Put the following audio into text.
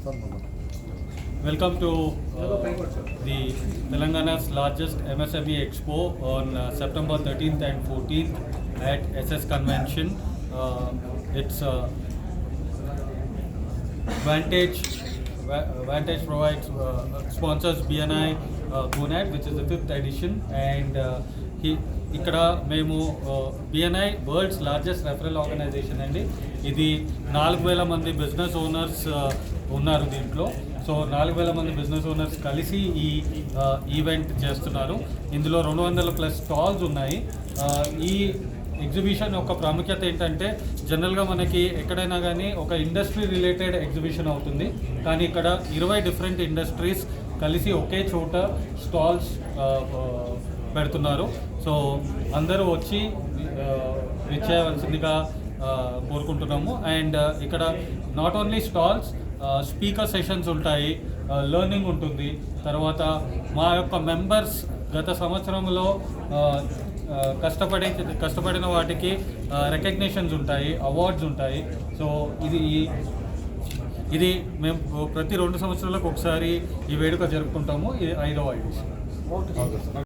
Welcome to the Telangana's largest MSME Expo on September 13th and 14th at SS Convention. It's Vantage provides sponsors BNI Gunad, which is the 5th edition, and ఇక్కడ మేము BNI world's largest referral organisation అండి. ఇది 4,000 మంది business owners ఉన్నారు దీంట్లో. So 4,000 మంది business owners కలిసి ఈ ఈవెంట్ చేస్తున్నారు. ఇందులో 200+ స్టాల్స్ ఉన్నాయి. ఈ ఎగ్జిబిషన్ యొక్క ప్రాముఖ్యత ఏంటంటే, జనరల్గా మనకి ఎక్కడైనా కానీ ఒక ఇండస్ట్రీ రిలేటెడ్ ఎగ్జిబిషన్ అవుతుంది, కానీ ఇక్కడ 20 డిఫరెంట్ ఇండస్ట్రీస్ కలిసి ఒకే చోట స్టాల్స్ పెడుతున్నారు. సో అందరూ వచ్చి విచ్చేయవలసిందిగా కోరుకుంటున్నాము. అండ్ ఇక్కడ not only stalls, speaker sessions ఉంటాయి, లెర్నింగ్ ఉంటుంది. తర్వాత మా యొక్క మెంబర్స్ గత సంవత్సరంలో కష్టపడిన వాటికి రికగ్నిషన్స్ ఉంటాయి, అవార్డ్స్ ఉంటాయి. సో ఇది మేము ప్రతి 2 సంవత్సరాలకు ఒకసారి ఈ వేడుక జరుపుకుంటాము. ఇది 5వ ఎడిషన్.